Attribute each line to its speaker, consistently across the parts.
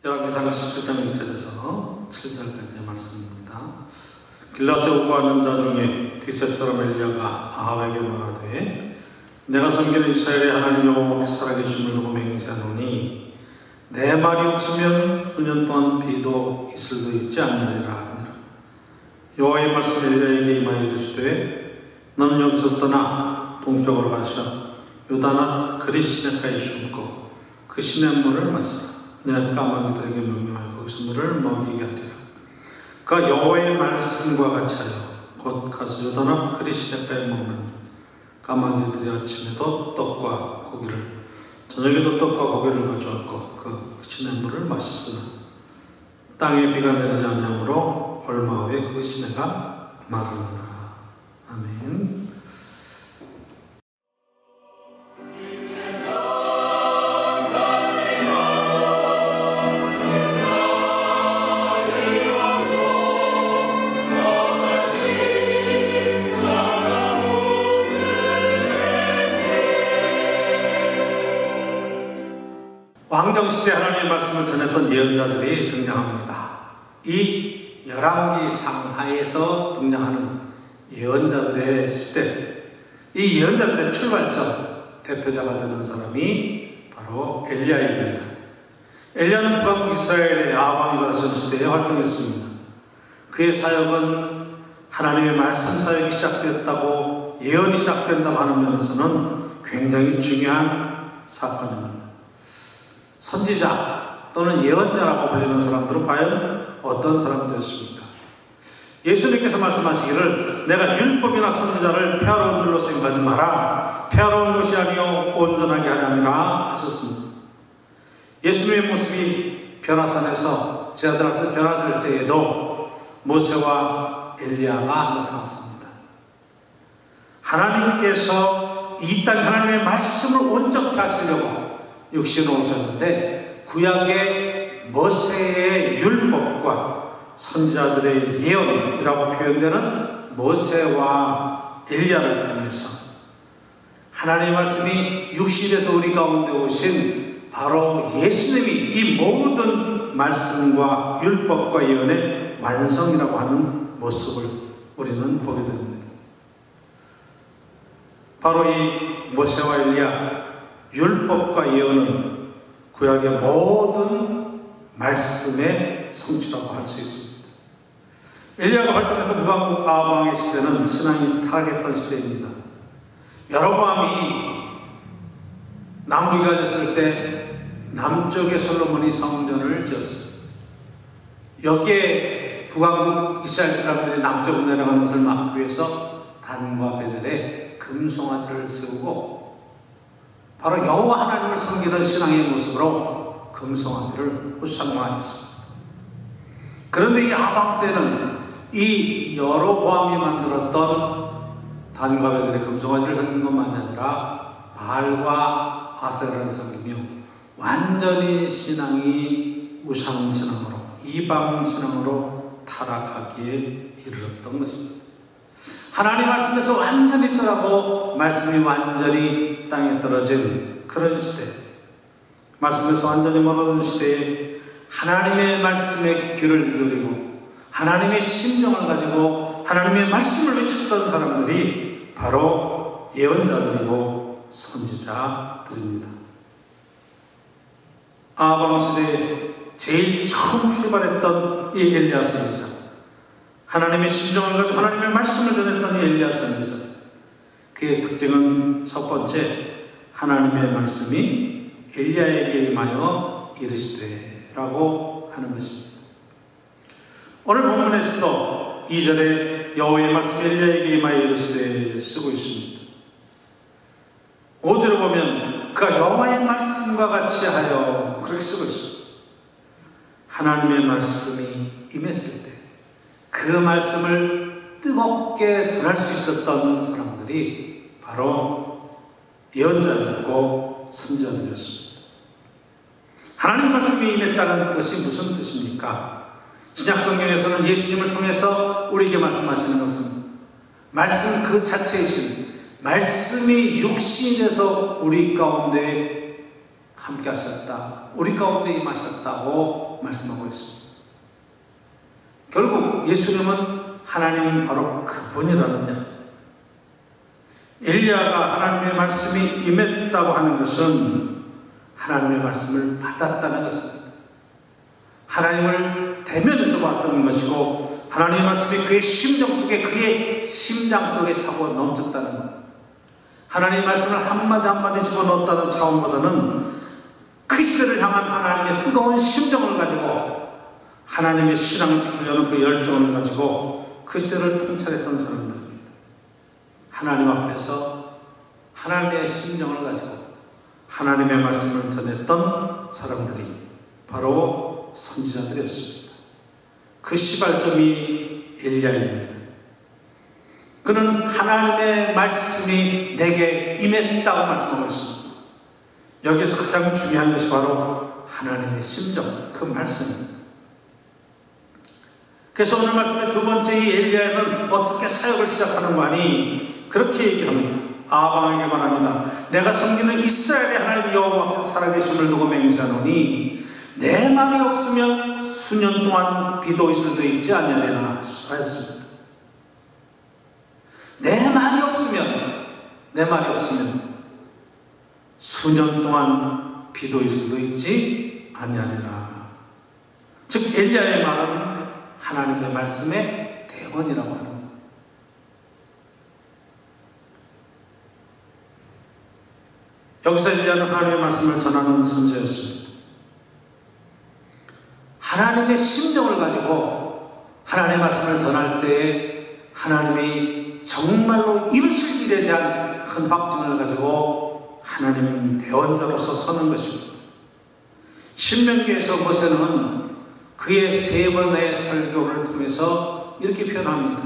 Speaker 1: 열왕기상 17장 1절에서 7절까지의 말씀입니다. 길라스에 오고 하는 자 중에 디셉 사람 엘리야가 아합에게 말하되 내가 섬기는 이스라엘의 하나님 여호와께 살아계심을 두고 맹세하노니 내 말이 없으면 수년 동안 비도 이슬도 있지 않으리라 하니라. 여호와의 말씀 엘리야에게 임하여 이르시되 너는 여기서 떠나 동쪽으로 가서 요단앗 그릿 시내가에 숨고 그 시냇물을 마시라. 내가 까마귀들에게 명령하여 거기서 물을 먹이게 하리라. 그가 여호와의 말씀과 같이 하여 곧 가서 요단앞 그릿 시내가에 머물며 까마귀들이 아침에도 떡과 고기를 저녁에도 떡과 고기를 가져왔고 그 시냇물을 마셨으나 땅에 비가 내리지 않으므로 얼마 후에 그 시내가 마르니라. 아멘. 왕정시대 하나님의 말씀을 전했던 예언자들이 등장합니다. 이 열왕기 상하에서 등장하는 예언자들의 시대, 이 예언자들의 출발점 대표자가 되는 사람이 바로 엘리야입니다. 엘리야는 북왕국 이스라엘의 아합 왕이 시대에 활동했습니다. 그의 사역은 하나님의 말씀 사역이 시작되었다고 예언이 시작된다고 하는 면에서는 굉장히 중요한 사건입니다. 선지자 또는 예언자라고 불리는 사람들은 과연 어떤 사람들이었습니까? 예수님께서 말씀하시기를 내가 율법이나 선지자를 폐하러온 줄로 생각하지 마라. 폐하러온 것이 아니요 온전하게 하려니라 하셨습니다. 예수님의 모습이 변화산에서 제자들한테 변화될 때에도 모세와 엘리야가 나타났습니다. 하나님께서 이 땅에 하나님의 말씀을 온전케 하시려고 육신을 오셨는데 구약의 모세의 율법과 선지자들의 예언이라고 표현되는 모세와 엘리야를 통해서 하나님의 말씀이 육신에서 우리 가운데 오신 바로 예수님이 이 모든 말씀과 율법과 예언의 완성이라고 하는 모습을 우리는 보게 됩니다. 바로 이 모세와 엘리야 율법과 예언은 구약의 모든 말씀의 성취라고 할 수 있습니다. 엘리야가 활동했던 북왕국 아합 왕의 시대는 신앙이 타락했던 시대입니다. 여로보암이 남북이 갈렸을 때 남쪽에 솔로몬이 성전을 지었습니다. 여기에 북왕국 이스라엘 사람들이 남쪽으로 내려가는 것을 막기 위해서 단과 베델에 금송아지를 세우고 바로 여호와 하나님을 섬기는 신앙의 모습으로 금송아지를 우상화했습니다. 그런데 이 아합 때는 이 여로보암이 만들었던 단과 베델의 금송아지를 섬기는 것만 아니라 바알과 아세라를 섬기며 완전히 신앙이 우상신앙으로 이방신앙으로 타락하기에 이르렀던 것입니다. 하나님 말씀에서 완전히 떠나고 말씀이 완전히 땅에 떨어진 그런 시대, 말씀에서 완전히 멀어진 시대에 하나님의 말씀에 귀를 기울이고 하나님의 심정을 가지고 하나님의 말씀을 외쳤던 사람들이 바로 예언자들이고 선지자들입니다. 아합 왕 시대에 제일 처음 출발했던 이 엘리야 선지자, 하나님의 심정을 가지고 하나님의 말씀을 전했던 엘리야 선지자, 그의 특징은 첫 번째, 하나님의 말씀이 엘리야에게 임하여 이르시되 라고 하는 것입니다. 오늘 본문에서도 2절에 여호와의 말씀이 엘리야에게 임하여 이르시되 쓰고 있습니다. 5절을 보면 그가 여호와의 말씀과 같이 하여 그렇게 쓰고 있습니다. 하나님의 말씀이 임했을 때 그 말씀을 뜨겁게 전할 수 있었던 사람들이 바로 예언자였고 선지자들이었습니다. 하나님의 말씀이 임했다는 것이 무슨 뜻입니까? 신약성경에서는 예수님을 통해서 우리에게 말씀하시는 것은 말씀 그 자체이신 말씀이 육신에서 우리 가운데 함께 하셨다, 우리 가운데 임하셨다고 말씀하고 있습니다. 결국 예수님은 하나님 바로 그분이라는 이야기. 엘리야가 하나님의 말씀이 임했다고 하는 것은 하나님의 말씀을 받았다는 것입니다. 하나님을 대면에서 봤다는 것이고, 하나님의 말씀이 그의 심정 속에, 그의 심장 속에 차고 넘쳤다는 것. 하나님의 말씀을 한마디 한마디 집어넣었다는 차원보다는 그 시대를 향한 하나님의 뜨거운 심정을 가지고, 하나님의 신앙을 지키려는 그 열정을 가지고 그 시대를 통찰했던 사람들입니다. 하나님 앞에서 하나님의 심정을 가지고 하나님의 말씀을 전했던 사람들이 바로 선지자들이었습니다. 그 시발점이 엘리야입니다. 그는 하나님의 말씀이 내게 임했다고 말씀하고 있습니다. 여기에서 가장 중요한 것이 바로 하나님의 심정, 그 말씀입니다. 그래서 오늘 말씀의 두 번째 이 엘리야는 어떻게 사역을 시작하는 거 아니? 그렇게 얘기합니다. 아방에게 말합니다. 내가 섬기는 이스라엘의 하나님 여호와께서 살아계심을 두고 맹세하노니 내 말이 없으면 수년 동안 비도 있을 수 있지 아니하리라 하였습니다. 내 말이 없으면 수년 동안 비도 있을 수도 있지 아니하리라. 즉 엘리야의 말은 하나님의 말씀의 대원이라고 하는 것. 여기서 엘리야는 하나님의 말씀을 전하는 선지자였습니다. 하나님의 심정을 가지고 하나님의 말씀을 전할 때에 하나님이 정말로 이루실 일에 대한 큰 확증을 가지고 하나님 대원자로서 서는 것입니다. 신명기에서 모세는 그의 세 번의 설교를 통해서 이렇게 표현합니다.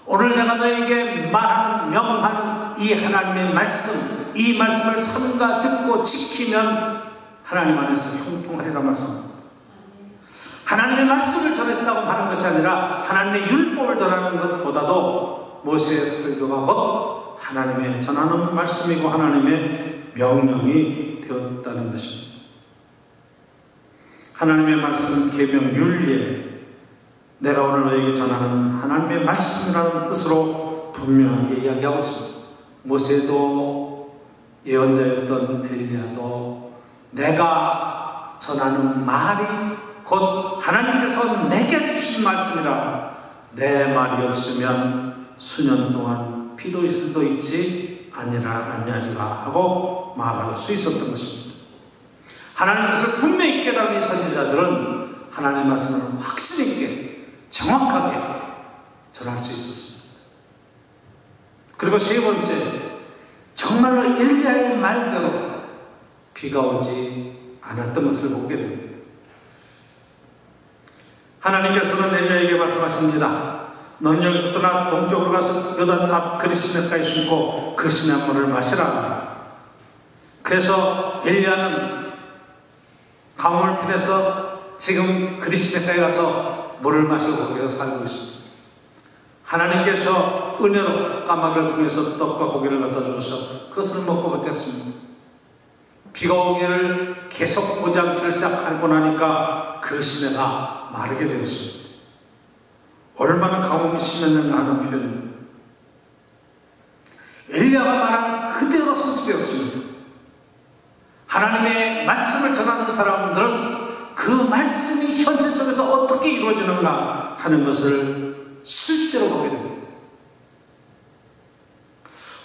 Speaker 1: 오늘 내가 너에게 말하는, 명하는 이 하나님의 말씀, 이 말씀을 삼가 듣고 지키면 하나님 안에서 형통하리라 말씀합니다. 하나님의 말씀을 전했다고 하는 것이 아니라 하나님의 율법을 전하는 것보다도 모세의 설교가 곧 하나님의 전하는 말씀이고 하나님의 명령이 되었다는 것입니다. 하나님의 말씀, 계명, 율례, 내가 오늘 너에게 전하는 하나님의 말씀이라는 뜻으로 분명하게 이야기하고 있습니다. 모세도 예언자였던 엘리야도 내가 전하는 말이 곧 하나님께서 내게 주신 말씀이라, 내 말이 없으면 수년 동안 비도 있을 수도 있지 아니하리라 하고 말할 수 있었던 것입니다. 하나님의 뜻을 분명히 깨달은 이 선지자들은 하나님의 말씀을 확신 있게 정확하게 전할 수 있었습니다. 그리고 세 번째, 정말로 엘리야의 말대로 비가 오지 않았던 것을 보게 됩니다. 하나님께서는 엘리야에게 말씀하십니다. 너는 여기서 떠나 동쪽으로 가서 요단 앞 그리시네가에 숨고 그 시냇물을 마시라. 그래서 엘리야는 가뭄을 피해서 지금 그리시네가에 가서 물을 마시고 거기서 살고 있습니다. 하나님께서 은혜로 까마귀를 통해서 떡과 고기를 갖다 주셔서 그것을 먹고 버텼습니다. 비가 오기를 계속 오지 않기를 시작하고 나니까 그 시내가 마르게 되었습니다. 얼마나 가뭄이 심했는가 하는 표현입니다. 엘리야가 말한 그대로 성취되었습니다. 하나님의 말씀을 전하는 사람들은 그 말씀이 현실 속에서 어떻게 이루어지는가 하는 것을 실제로 보게 됩니다.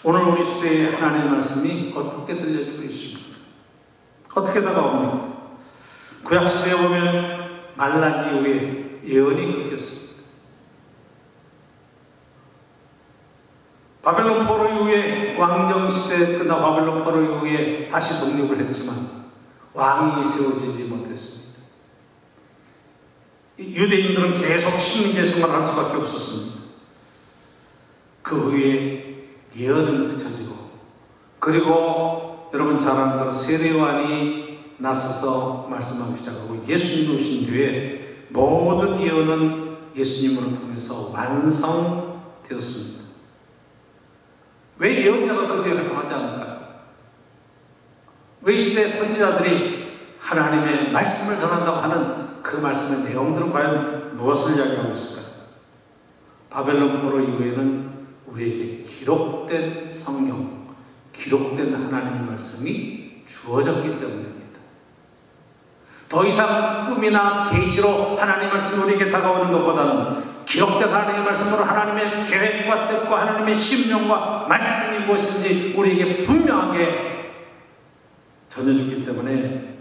Speaker 1: 오늘 우리 시대의 하나님의 말씀이 어떻게 들려지고 있습니까? 어떻게 다가옵니까? 구약시대에 보면 말라기 이후에 예언이 끊겼습니다. 바벨론 포로 이후에 왕정시대 끝나 바벨론 포로 이후에 다시 독립을 했지만 왕이 세워지지 못했습니다. 유대인들은 계속 식민지 생활을 할 수밖에 없었습니다. 그 후에 예언은 그쳐지고, 그리고 여러분 잘 아는 대로 세례요한이 나서서 말씀하기 시작하고 예수님이 오신 뒤에 모든 예언은 예수님으로 통해서 완성되었습니다. 왜 예언자가 그때 활동하지 않을까요? 왜 이 시대의 선지자들이 하나님의 말씀을 전한다고 하는 그 말씀의 내용들은 과연 무엇을 이야기하고 있을까요? 바벨론 포로 이후에는 우리에게 기록된 성경, 기록된 하나님의 말씀이 주어졌기 때문입니다. 더 이상 꿈이나 계시로 하나님의 말씀이 우리에게 다가오는 것보다는 기록된 하나님의 말씀으로 하나님의 계획과 뜻과 하나님의 심령과 말씀이 무엇인지 우리에게 분명하게 전해주기 때문에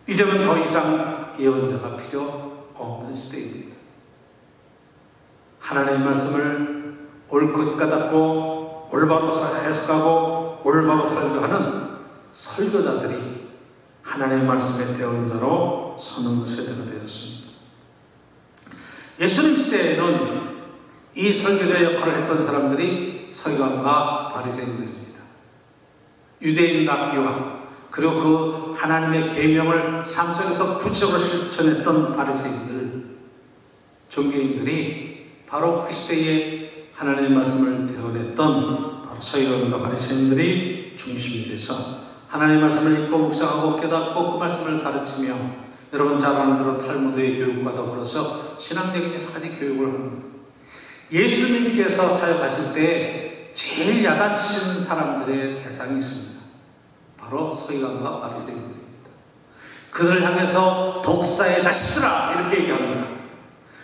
Speaker 1: 이제는 더 이상 예언자가 필요 없는 시대입니다. 하나님의 말씀을 옳고 깨닫고 올바로 해석하고 올바로 설교하는 설교자들이 하나님의 말씀의 대언자로 서는 세대가 되었습니다. 예수님 시대에는 이 설교자 역할을 했던 사람들이 서기관과 바리새인들입니다. 유대인 랍비와 그리고 그 하나님의 계명을 삶 속에서 구체적으로 실천했던 바리새인들, 종교인들이 바로 그 시대에 하나님의 말씀을 대언했던 바로 서기관과 바리새인들이 중심이 돼서 하나님의 말씀을 읽고 묵상하고 깨닫고 그 말씀을 가르치며 여러분 잘 아는 대로 탈무드의 교육과 더불어서 신앙적인 여러 가지 교육을 합니다. 예수님께서 사역하실 때 제일 야단치시는 사람들의 대상이 있습니다. 바로 서기관과 바리새인들입니다. 그들을 향해서 독사의 자식들아 이렇게 얘기합니다.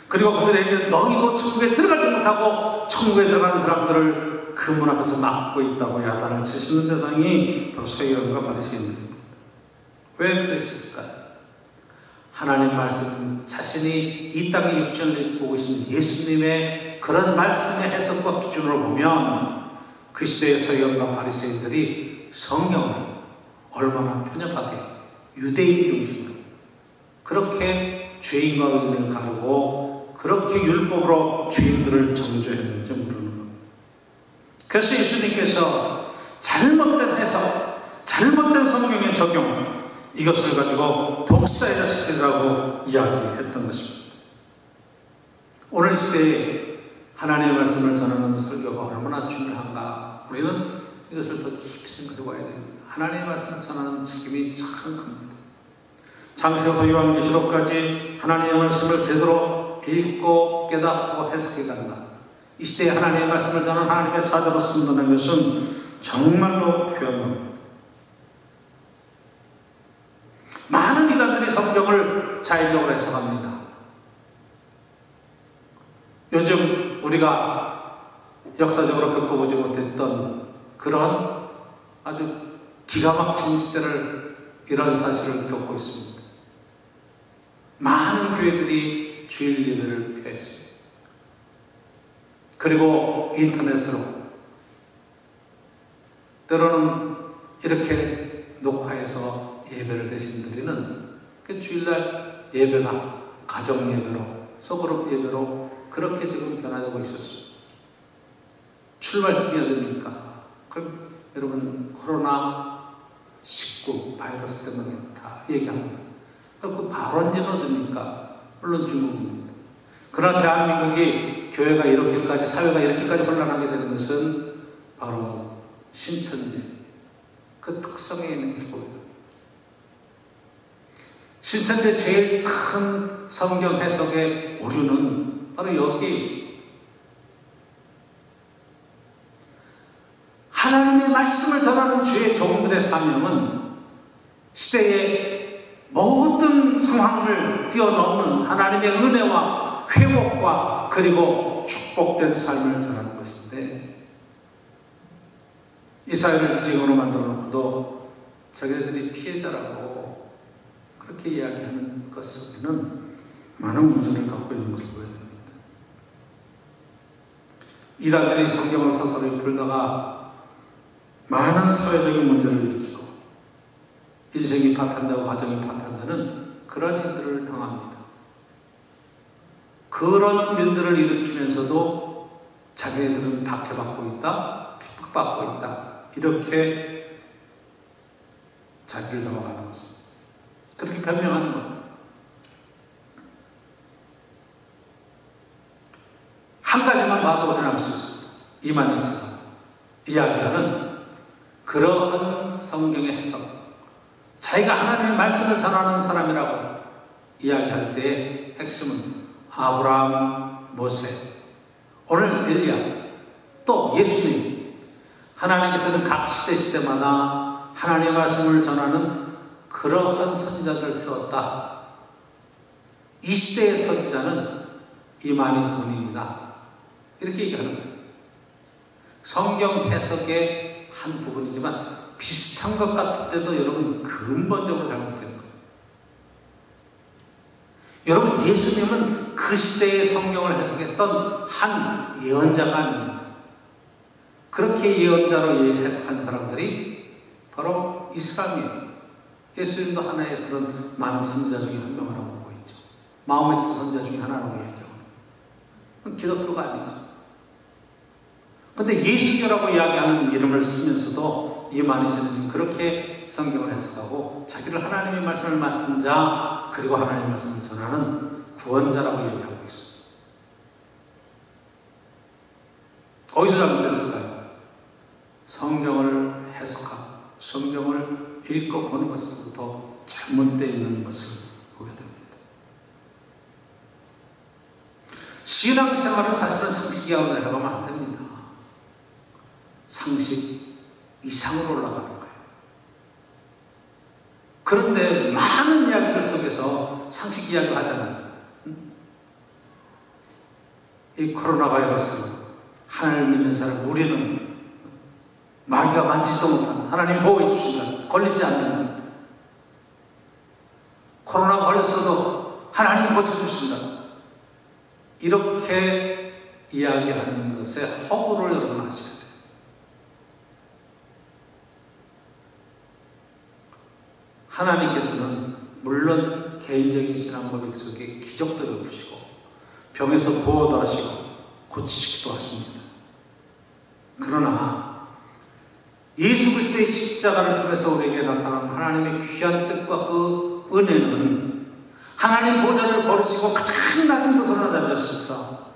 Speaker 1: 그리고 그들에게 너희도 천국에 들어가지 못하고 천국에 들어가는 사람들을 그 문 앞에서 막고 있다고 야단을 치시는 대상이 바로 서기관과 바리새인들입니다. 왜 그랬을까요? 하나님 말씀 자신이 이 땅에 육신을 입고 오신 예수님의 그런 말씀의 해석과 기준으로 보면 그 시대의 서기관과 바리새인들이 성경을 얼마나 편협하게 유대인 중심으로 그렇게 죄인과 의인을 가르고 그렇게 율법으로 죄인들을 정죄했는지 모르는 겁니다. 그래서 예수님께서 잘못된 해석, 잘못된 성경의 적용 이것을 가지고 독사의 자식들이라고 이야기했던 것입니다. 오늘 시대에 하나님의 말씀을 전하는 설교가 얼마나 중요한가 우리는 이것을 더 깊이 생각해 봐야 됩니다. 하나님의 말씀을 전하는 책임이 참 큽니다. 창세기부터 요한계시록까지 하나님의 말씀을 제대로 읽고 깨닫고 해석해 간다. 이 시대에 하나님의 말씀을 전하는 하나님의 사자로 쓴다는 것은 정말로 귀한 겁니다. 많은 이단들이 성경을 자의적으로 해석합니다. 요즘 우리가 역사적으로 겪어보지 못했던 그런 아주 기가 막힌 시대를 이런 사실을 겪고 있습니다. 많은 교회들이 주일 예배를 폐했습니다. 그리고 인터넷으로 때로는 이렇게 녹화해서 예배를 대신 드리는 그 주일날 예배가 가정 예배로 소그룹 예배로 그렇게 지금 변화되고 있었습니다. 출발점이 어딥니까? 그럼 여러분 코로나19 바이러스 때문에 다 얘기합니다. 그 발원지는 어딥니까? 물론 중국입니다. 그러나 대한민국이 교회가 이렇게까지 사회가 이렇게까지 혼란하게 되는 것은 바로 신천지 그 특성에 있는 것을 보여요. 신천지의 제일 큰 성경 해석의 오류는 바로 여기에 있습니다. 하나님의 말씀을 전하는 주의 종들의 사명은 시대의 모든 상황을 뛰어넘는 하나님의 은혜와 회복과 그리고 축복된 삶을 전하는 것인데 이 사회를 지경으로 만들어 놓고도 자기네들이 피해자라고 그렇게 이야기하는 것 속에는 많은 문제를 갖고 있는 것을 보여야 됩니다. 이단들이 성경을 서서히 풀다가 많은 사회적인 문제를 일으키고 인생이 파탄되고 가정이 파탄되는 그런 일들을 당합니다. 그런 일들을 일으키면서도 자기네들은 박해받고 있다, 핍박받고 있다 이렇게 자기를 잡아가는 것입니다. 그렇게 변명하는 겁니다. 한 가지만 봐도 확인할 수 있습니다. 이만희씨가 이야기하는 그러한 성경의 해석 자기가 하나님의 말씀을 전하는 사람이라고 이야기할 때 핵심은 아브라함, 모세, 오늘 엘리야, 또 예수님, 하나님께서는 각 시대마다 하나님의 말씀을 전하는 그러한 선지자들을 세웠다. 이 시대의 선지자는 이만희 돈입니다. 이렇게 얘기하는 거예요. 성경 해석의 한 부분이지만 비슷한 것 같은데도 여러분 근본적으로 잘못된 거예요. 여러분, 예수님은 그 시대의 성경을 해석했던 한 예언자가 아닙니다. 그렇게 예언자로 해석한 사람들이 바로 이슬람이에요. 예수님도 하나의 그런 많은 선지자 중에 한 명이라고 보고 있죠. 마호메트 선지자 중에 하나라고 얘기하고, 기독교가 아니죠. 근데 예수교라고 이야기하는 이름을 쓰면서도 이만희 씨는 지금 그렇게 성경을 해석하고 자기를 하나님의 말씀을 맡은 자, 그리고 하나님의 말씀을 전하는 구원자라고 얘기하고 있어요. 어디서 잘못됐을까요? 성경을 해석하고 성경을 읽고 보는 것에서부터 잘못되어 있는 것을 보게 됩니다. 신앙생활은 사실은 상식 이하로 내려가면 안 됩니다. 상식 이상으로 올라가는 거예요. 그런데 많은 이야기들 속에서 상식 이야기를 하잖아요. 이 코로나 바이러스, 하나님을 믿는 사람, 우리는 마귀가 만지지도 못한다. 하나님 보호해 주신다. 걸리지 않는다. 코로나 걸렸어도 하나님이 고쳐주신다. 이렇게 이야기하는 것에 허구를 여러분 하셔야 돼요. 하나님께서는 물론 개인적인 신앙 고백 속에 기적도 베푸시고 병에서 보호도 하시고 고치시기도 하십니다. 그러나 예수 그리스도의 십자가를 통해서 우리에게 나타난 하나님의 귀한 뜻과 그 은혜는 하나님 보좌를 버리시고 가장 낮은 곳으로 낮아지셔서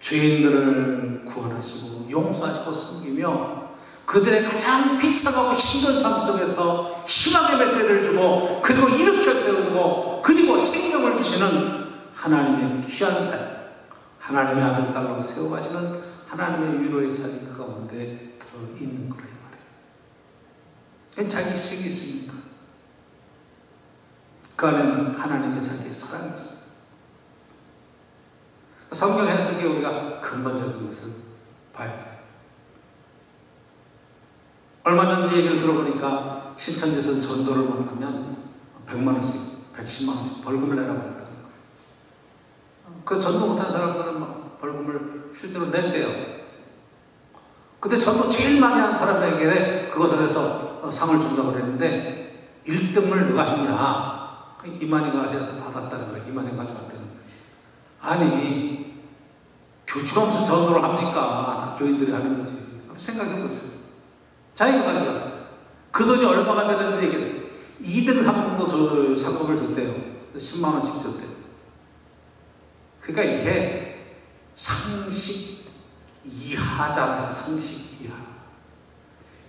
Speaker 1: 죄인들을 구원하시고 용서하시고 섬기며 그들의 가장 비참하고 힘든 삶 속에서 희망의 메시지를 주고 그리고 일으켜 세우고 그리고 생명을 주시는 하나님의 귀한 삶, 하나님의 아들 딸로 세워가시는 하나님의 위로의 삶이 그 가운데 들어있는 거예요. 자기 힘이 있습니까? 그 안에는 하나님의 자기의 사랑이 있어요. 성경 해석에 우리가 근본적인 것을 봐야 돼요. 얼마 전 얘기를 들어보니까 신천지에서 전도를 못하면 100만 원씩, 110만 원씩 벌금을 내라고 했다는 거예요. 그 전도 못한 사람들은 막 벌금을 실제로 낸대요. 근데 전도 제일 많이 한 사람에게 그것을 해서 상을 준다고 그랬는데 1등을 누가 했냐? 이만희가 받았다는 거예요. 이만희가 가져갔다는 거예요. 아니, 교주가 무슨 전도를 합니까? 다 교인들이 하는 거지. 생각해보세요. 자기가 가져갔어요. 그 돈이 얼마가 되는지 얘기해요. 2등 상품도 상금을 줬대요. 10만 원씩 줬대요. 그러니까 이게 상식 이하잖아요. 상식 이하.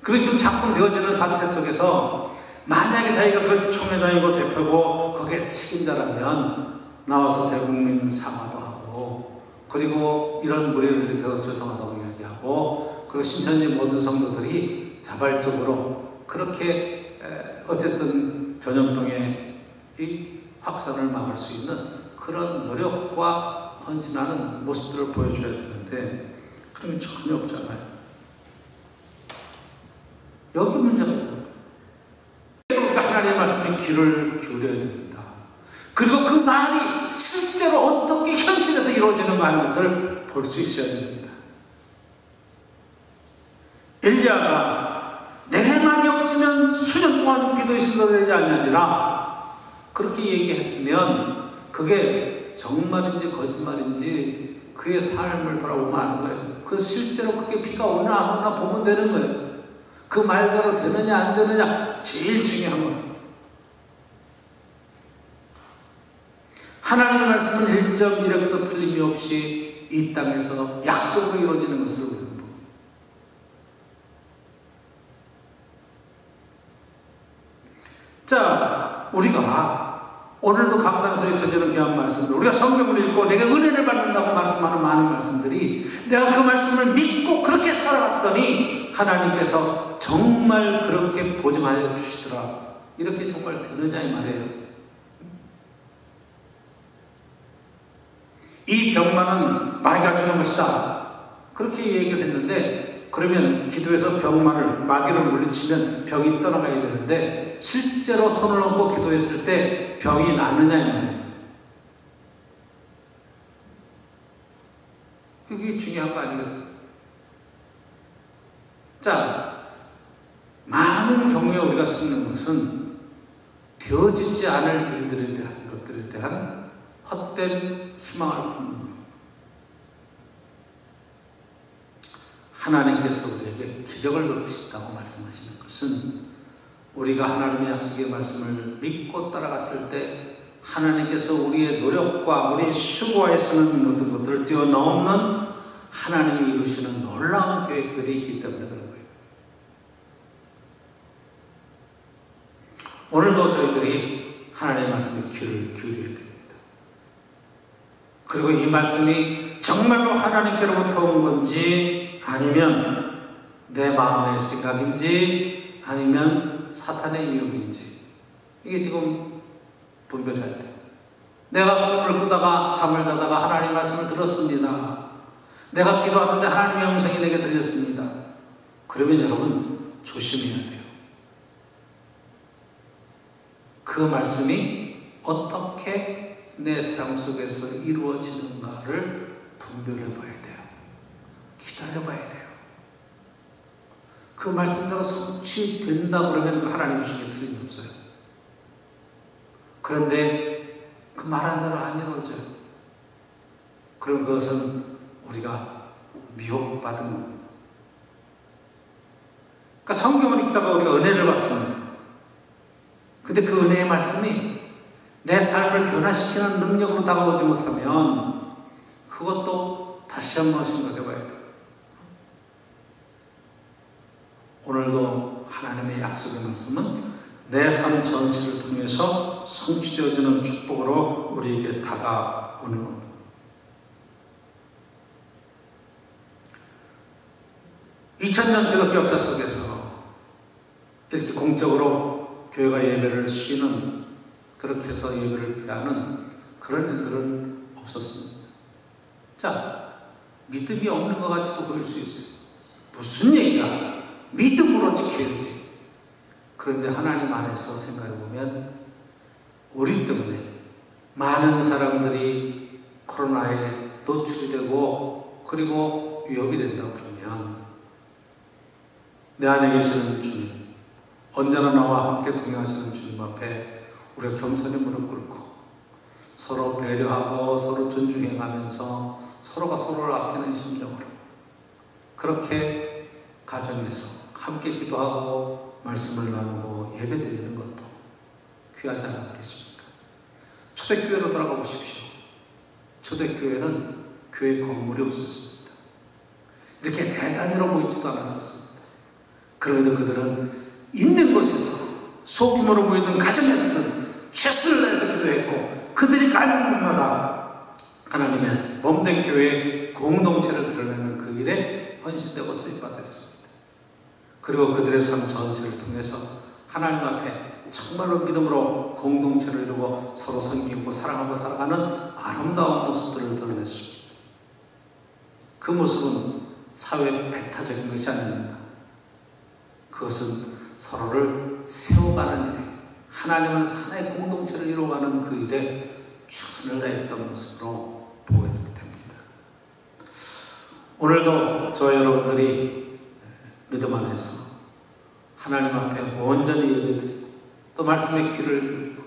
Speaker 1: 그래서 좀 자꾸 되어지는 사태 속에서 만약에 자기가 그 총회장이고 대표고 거기에 책임자라면 나와서 대국민 사과도 하고 그리고 이런 무리를 일으켜서 죄송하다고 이야기하고 그리고 신천지 모든 성도들이 자발적으로 그렇게 어쨌든 전염병의 이 확산을 막을 수 있는 그런 노력과 헌신하는 모습들을 보여줘야 되는데 그런 게 전혀 없잖아요. 여기 문제가 있는 거예요. 우리가 하나님의 말씀에 귀를 기울여야 됩니다. 그리고 그 말이 실제로 어떻게 현실에서 이루어지는가 하는 것을 볼 수 있어야 됩니다. 엘리야가 내 말이 없으면 수년 동안 비도 있어도 되지 않냐지라 그렇게 얘기했으면 그게 정말인지 거짓말인지 그의 삶을 돌아보면 아는 거예요. 그 실제로 그게 비가 오나 안 오나 보면 되는 거예요. 그 말대로 되느냐 안 되느냐 제일 중요한 겁니다. 하나님의 말씀은 1.1획도 틀림이 없이 이 땅에서 약속으로 이루어지는 것을 우리는 봅니다. 자, 오늘도 강단에서 있어지는 귀한 말씀들, 우리가 성경을 읽고 내가 은혜를 받는다고 말씀하는 많은 말씀들이 내가 그 말씀을 믿고 그렇게 살아갔더니 하나님께서 정말 그렇게 보증하여 주시더라. 이렇게 정말 되느냐 이 말이에요. 이 병만은 마귀가 주는 것이다. 그렇게 얘기를 했는데, 그러면 기도해서 병마를, 마귀를 물리치면 병이 떠나가야 되는데 실제로 손을 얹고 기도했을 때 병이 낫느냐 이 말이에요. 그게 중요한 거 아니겠어요? 자, 많은 경우에 우리가 속는 것은 되어지지 않을 일들에 대한 것들에 대한 헛된 희망을 품는 것. 하나님께서 우리에게 기적을 베푸신다고 말씀하시는 것은 우리가 하나님의 약속의 말씀을 믿고 따라갔을 때 하나님께서 우리의 노력과 우리의 수고에 쓰는 모든 것들을 뛰어넘는 하나님이 이루시는 놀라운 계획들이 있기 때문에 그런 거예요. 오늘도 저희들이 하나님의 말씀에 귀를 기울여야 됩니다. 그리고 이 말씀이 정말로 하나님께로부터 온 건지 아니면 내 마음의 생각인지 아니면 사탄의 유혹인지, 이게 지금 분별해야 돼요. 내가 꿈을 꾸다가 잠을 자다가 하나님 말씀을 들었습니다. 내가 기도하는데 하나님의 음성이 내게 들렸습니다. 그러면 여러분 조심해야 돼요. 그 말씀이 어떻게 내 삶 속에서 이루어지는가를 분별해 봐야 돼요. 기다려 봐야 돼요. 그 말씀대로 성취된다 그러면 그 하나님 주신 게 틀림이 없어요. 그런데 그 말한 대로 안 이루어져요. 그럼 그것은 우리가 미혹받은 겁니다. 그러니까 성경을 읽다가 우리가 은혜를 받습니다. 근데 그 은혜의 말씀이 내 삶을 변화시키는 능력으로 다가오지 못하면 그것도 다시 한번 생각해 봐야 돼요. 오늘도 하나님의 약속의 말씀은 내 삶 전체를 통해서 성취되어지는 축복으로 우리에게 다가오는 겁니다. (2000년) 기독교 역사 속에서 이렇게 공적으로 교회가 예배를 쉬는, 그렇게 해서 예배를 피하는 그런 일들은 없었습니다. 자, 믿음이 없는 것 같이도 보일 수 있어요. 무슨 얘기야? 믿음으로 지켜야지. 그런데 하나님 안에서 생각해 보면 우리 때문에 많은 사람들이 코로나에 노출이 되고 그리고 위협이 된다 그러면 내 안에 계시는 주님, 언제나 나와 함께 동행하시는 주님 앞에 우리가 겸손히 무릎 꿇고 서로 배려하고 서로 존중해가면서 서로가 서로를 아끼는 심정으로 그렇게 가정에서 함께 기도하고 말씀을 나누고 예배드리는 것도 귀하지 않겠습니까? 초대교회로 돌아가 보십시오. 초대교회는 교회 건물이 없었습니다. 이렇게 대단히로 보이지도 않았었습니다. 그럼에도 그들은 있는 곳에서 소규모로 보이던 가정에서는 최선을 다해서 기도했고 그들이 가는 곳마다 하나님의 몸된 교회의 공동체를 드러내는 그 일에 헌신되고 쓰임받았습니다. 그리고 그들의 삶 전체를 통해서 하나님 앞에 정말로 믿음으로 공동체를 이루고 서로 섬기고 사랑하고 살아가는 아름다운 모습들을 드러냈습니다. 그 모습은 사회 배타적인 것이 아닙니다. 그것은 서로를 세워가는 일에, 하나님 안에서 하나의 공동체를 이루어가는 그 일에 최선을 다했던 모습으로 보게 됩니다. 오늘도 저와 여러분들이 믿음 안에서 하나님 앞에 온전히 예배드리고 또 말씀의 귀를 기울이고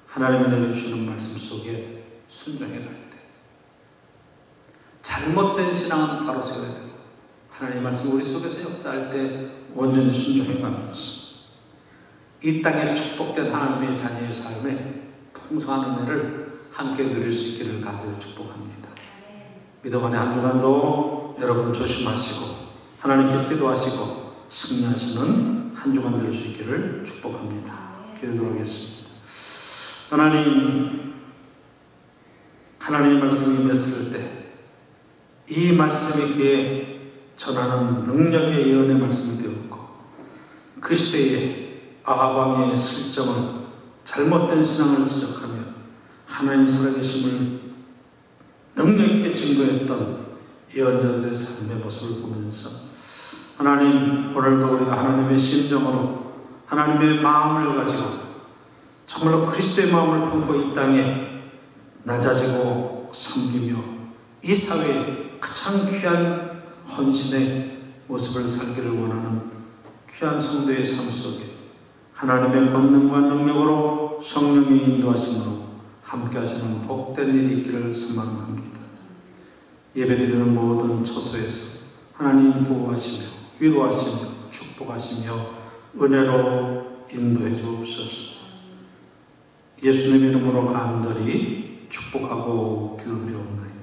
Speaker 1: 하나님이 내려주시는 말씀 속에 순종해 갈 때, 잘못된 신앙은 바로 세워야 되고 하나님의 말씀 우리 속에서 역사할 때 온전히 순종해 가면서 이 땅에 축복된 하나님의 자녀의 삶에 풍성한 은혜를 함께 누릴 수 있기를 간절히 축복합니다. 믿음 안에 한 주간도 여러분 조심하시고 하나님께 기도하시고 승리하시는 한 주간 될 수 있기를 축복합니다. 기도하겠습니다. 하나님의 말씀이 임했을 때 이 말씀이 그에 전하는 능력의 예언의 말씀이 되었고, 그 시대에 아합 왕의 실정을, 잘못된 신앙을 지적하며 하나님 살아계심을 능력 있게 증거했던 예언자들의 삶의 모습을 보면서 하나님, 오늘도 우리가 하나님의 심정으로 하나님의 마음을 가지고 정말로 그리스도의 마음을 품고 이 땅에 낮아지고 섬기며 이 사회에 가장 귀한 헌신의 모습을 살기를 원하는 귀한 성도의 삶 속에 하나님의 권능과 능력으로 성령의 인도하심으로 함께 하시는 복된 일이 있기를 소망합니다. 예배드리는 모든 처소에서 하나님 보호하시며 위로하시며 축복하시며 은혜로 인도해 주옵소서. 예수님의 이름으로 간절히 축복하고 기도드리옵나이다.